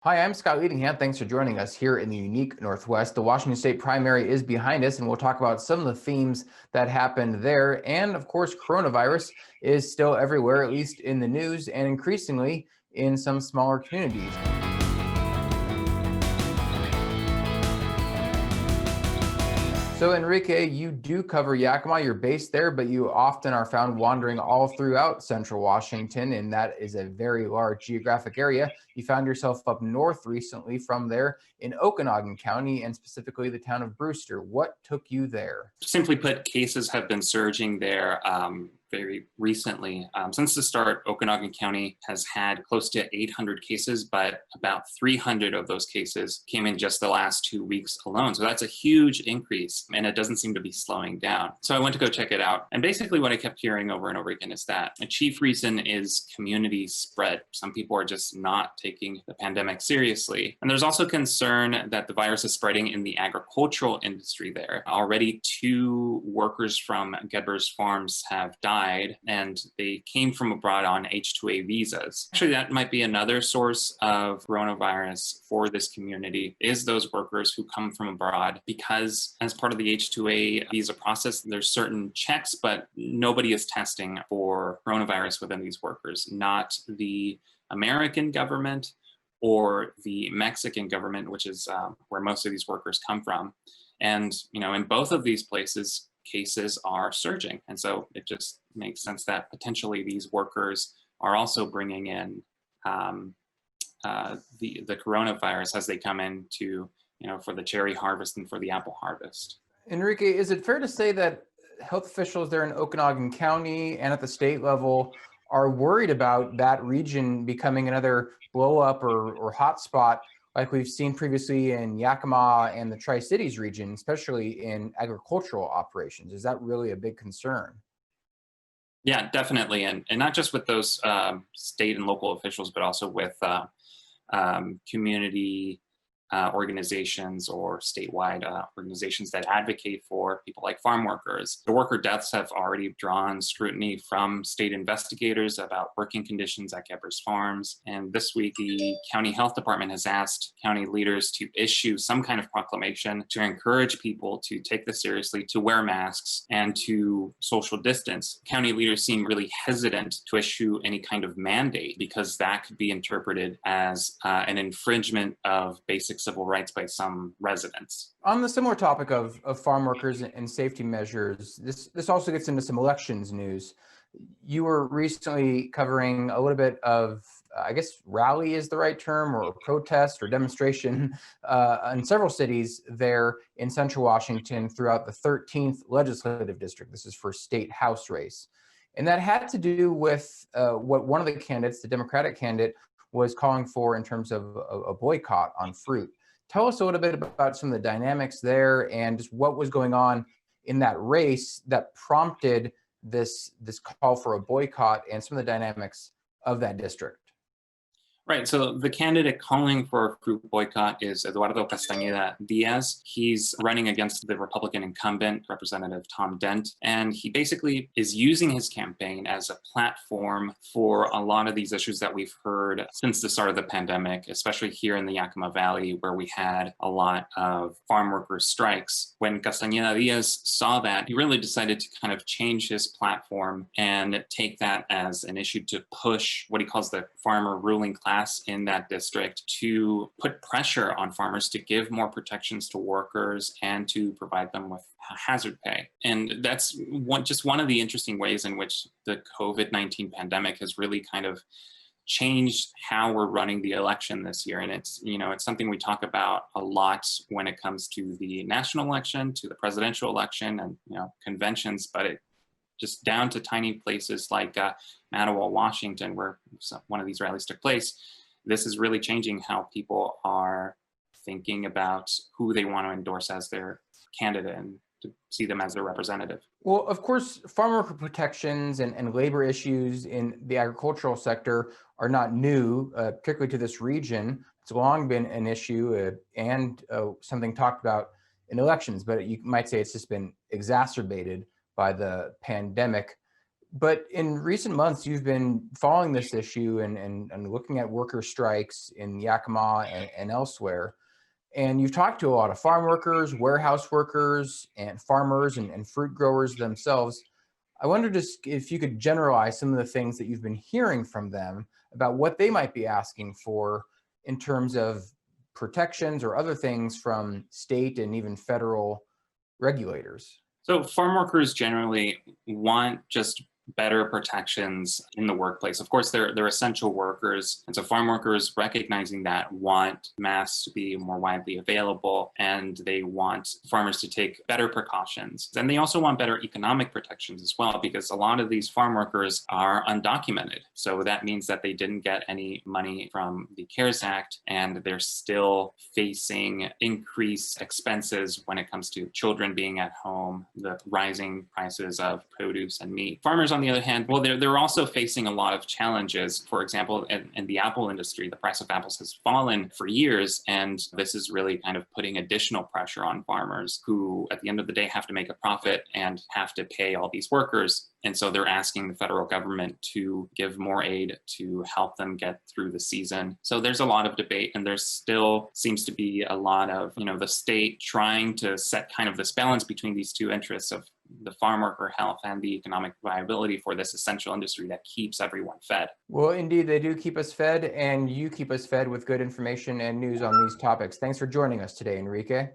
Hi, I'm Scott Leadingham. Thanks for joining us here in the unique Northwest. The Washington State primary is behind us, and we'll talk about some of the themes that happened there. And of course, coronavirus is still everywhere, at least in the news, and increasingly in some smaller communities. So Enrique, you do cover Yakima, you're based there, but you often are found wandering all throughout central Washington, and that is a very large geographic area. You found yourself up north recently from there in Okanogan County, and specifically the town of Brewster. What took you there? Simply put, cases have been surging there very recently. Since the start, Okanogan County has had close to 800 cases, but about 300 of those cases came in just the last 2 weeks alone. So that's a huge increase, and it doesn't seem to be slowing down. So I went to go check it out. And basically what I kept hearing over and over again is that a chief reason is community spread. Some people are just not taking the pandemic seriously. And there's also concern that the virus is spreading in the agricultural industry there. Already 2 workers from Gedber's farms have died, and they came from abroad on H-2A visas. Actually, that might be another source of coronavirus for this community, is those workers who come from abroad, because as part of the H-2A visa process, there's certain checks, but nobody is testing for coronavirus within these workers, not the American government or the Mexican government, which is where most of these workers come from. And, in both of these places, cases are surging. And so it just makes sense that potentially these workers are also bringing in the coronavirus as they come in to, for the cherry harvest and for the apple harvest. Enrique, is it fair to say that health officials there in Okanogan County and at the state level are worried about that region becoming another blow up or hotspot like we've seen previously in Yakima and the Tri-Cities region, especially in agricultural operations? Is that really a big concern? Yeah, definitely. And not just with those state and local officials, but also with community organizations or statewide organizations that advocate for people like farm workers. The worker deaths have already drawn scrutiny from state investigators about working conditions at Gedber's farms. And this week, the county health department has asked county leaders to issue some kind of proclamation to encourage people to take this seriously, to wear masks, and to social distance. County leaders seem really hesitant to issue any kind of mandate because that could be interpreted as an infringement of basic civil rights by some residents. On the similar topic of farm workers and safety measures, this also gets into some elections news. You were recently covering a little bit of, I guess, rally is the right term, or protest or demonstration in several cities there in central Washington throughout the 13th legislative district. This is for state house race. And that had to do with what one of the candidates, the Democratic candidate, was calling for in terms of a boycott on fruit. Tell us a little bit about some of the dynamics there and just what was going on in that race that prompted this call for a boycott and some of the dynamics of that district. Right. So the candidate calling for a fruit boycott is Eduardo Castañeda Diaz. He's running against the Republican incumbent, Representative Tom Dent, and he basically is using his campaign as a platform for a lot of these issues that we've heard since the start of the pandemic, especially here in the Yakima Valley, where we had a lot of farm workers strikes. When Castañeda Diaz saw that, he really decided to kind of change his platform and take that as an issue to push what he calls the farmer ruling class in that district, to put pressure on farmers to give more protections to workers and to provide them with hazard pay. And that's just one of the interesting ways in which the COVID-19 pandemic has really kind of changed how we're running the election this year. And it's something we talk about a lot when it comes to the national election, to the presidential election, and conventions, but it just down to tiny places like Mattawa, Washington, where one of these rallies took place. This is really changing how people are thinking about who they want to endorse as their candidate and to see them as their representative. Well, of course, farm worker protections and labor issues in the agricultural sector are not new, particularly to this region. It's long been an issue and something talked about in elections, but you might say it's just been exacerbated by the pandemic. But in recent months, you've been following this issue and looking at worker strikes in Yakima and elsewhere. And you've talked to a lot of farm workers, warehouse workers, and farmers and fruit growers themselves. I wonder just if you could generalize some of the things that you've been hearing from them about what they might be asking for in terms of protections or other things from state and even federal regulators. So farm workers generally want just better protections in the workplace. Of course, they're essential workers. And so farm workers recognizing that want masks to be more widely available, and they want farmers to take better precautions. And they also want better economic protections as well, because a lot of these farm workers are undocumented. So that means that they didn't get any money from the CARES Act, and they're still facing increased expenses when it comes to children being at home, the rising prices of produce and meat. Farmers, on the other hand, well, they're also facing a lot of challenges. For example, in the apple industry, the price of apples has fallen for years, and this is really kind of putting additional pressure on farmers who, at the end of the day, have to make a profit and have to pay all these workers. And so they're asking the federal government to give more aid to help them get through the season. So there's a lot of debate, and there still seems to be a lot of, the state trying to set kind of this balance between these two interests of the farm worker health and the economic viability for this essential industry that keeps everyone fed. Well, indeed, they do keep us fed, and you keep us fed with good information and news on these topics. Thanks for joining us today, Enrique.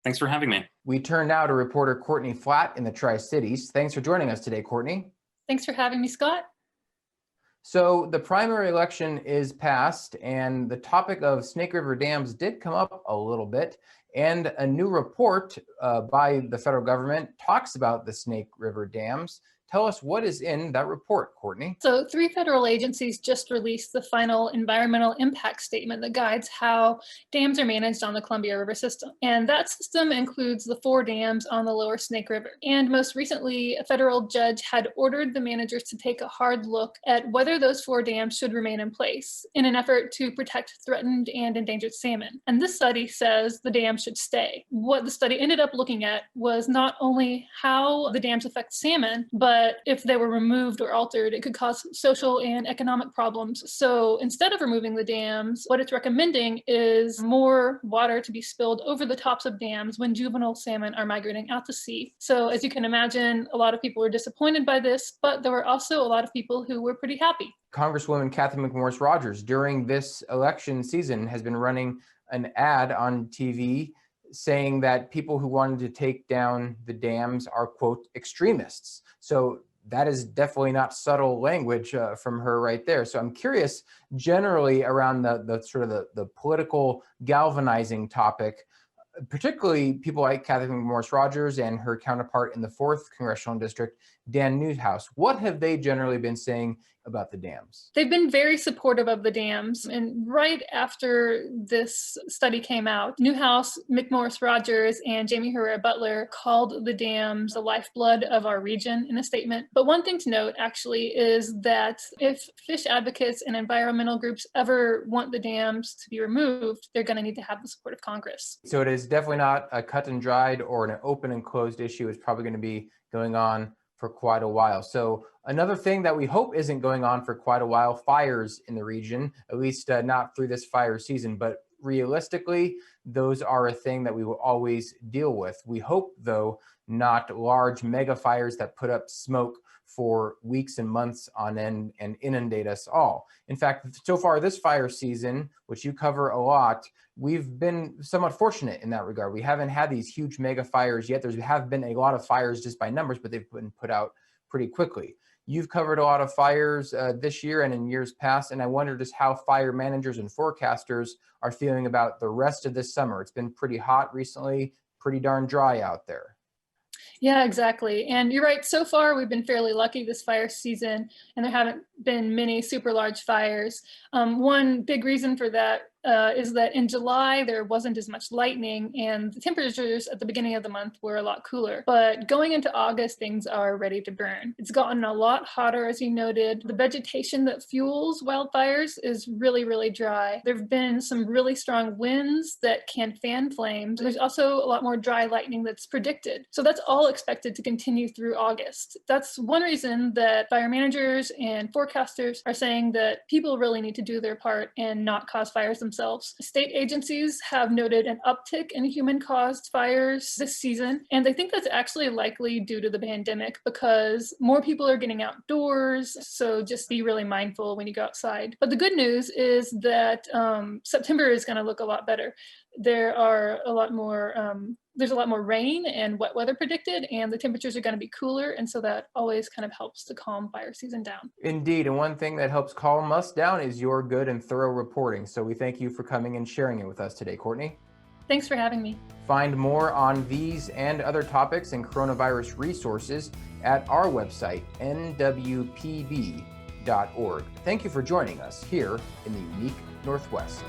Thanks for having me. We turn now to reporter Courtney Flatt in the Tri-Cities. Thanks for joining us today, Courtney. Thanks for having me, Scott. So the primary election is passed, and the topic of Snake River dams did come up a little bit. And a new report by the federal government talks about the Snake River dams. Tell us what is in that report, Courtney. So 3 federal agencies just released the final environmental impact statement that guides how dams are managed on the Columbia River system. And that system includes the 4 dams on the lower Snake River. And most recently, a federal judge had ordered the managers to take a hard look at whether those 4 dams should remain in place in an effort to protect threatened and endangered salmon. And this study says the dams should stay. What the study ended up looking at was not only how the dams affect salmon, but if they were removed or altered, it could cause social and economic problems. So instead of removing the dams, what it's recommending is more water to be spilled over the tops of dams when juvenile salmon are migrating out to sea. So as you can imagine, a lot of people were disappointed by this, but there were also a lot of people who were pretty happy. Congresswoman Cathy McMorris Rodgers, during this election season, has been running an ad on TV saying that people who wanted to take down the dams are, quote, extremists. So that is definitely not subtle language from her right there. So I'm curious generally around the sort of the political galvanizing topic, particularly people like Cathy McMorris Rodgers and her counterpart in the 4th Congressional District, Dan Newhouse. What have they generally been saying about the dams? They've been very supportive of the dams. And right after this study came out, Newhouse, McMorris Rodgers, and Jamie Herrera Butler called the dams the lifeblood of our region in a statement. But one thing to note, actually, is that if fish advocates and environmental groups ever want the dams to be removed, they're going to need to have the support of Congress. So it is definitely not a cut and dried or an open and closed issue. It's probably going to be going on for quite a while. So another thing that we hope isn't going on for quite a while, fires in the region, at least not through this fire season, but realistically, those are a thing that we will always deal with. We hope, though, not large mega fires that put up smoke for weeks and months on end and inundate us all. In fact, so far this fire season, which you cover a lot, we've been somewhat fortunate in that regard. We haven't had these huge mega fires yet. There have been a lot of fires just by numbers, but they've been put out pretty quickly. You've covered a lot of fires this year and in years past, and I wonder just how fire managers and forecasters are feeling about the rest of this summer. It's been pretty hot recently, pretty darn dry out there. Yeah, exactly. And you're right. So far, we've been fairly lucky this fire season, and there haven't been many super large fires. One big reason for that is that in July, there wasn't as much lightning and the temperatures at the beginning of the month were a lot cooler. But going into August, things are ready to burn. It's gotten a lot hotter, as you noted. The vegetation that fuels wildfires is really, really dry. There have been some really strong winds that can fan flames. There's also a lot more dry lightning that's predicted. So that's all expected to continue through August. That's one reason that fire managers and forecasters are saying that people really need to do their part and not cause fires themselves. State agencies have noted an uptick in human-caused fires this season, and I think that's actually likely due to the pandemic because more people are getting outdoors, so just be really mindful when you go outside. But the good news is that September is going to look a lot better. There's a lot more rain and wet weather predicted, and the temperatures are going to be cooler, and so that always kind of helps to calm fire season down. Indeed, and one thing that helps calm us down is your good and thorough reporting. So we thank you for coming and sharing it with us today, Courtney. Thanks for having me. Find more on these and other topics and coronavirus resources at our website, nwpb.org. Thank you for joining us here in the unique Northwest.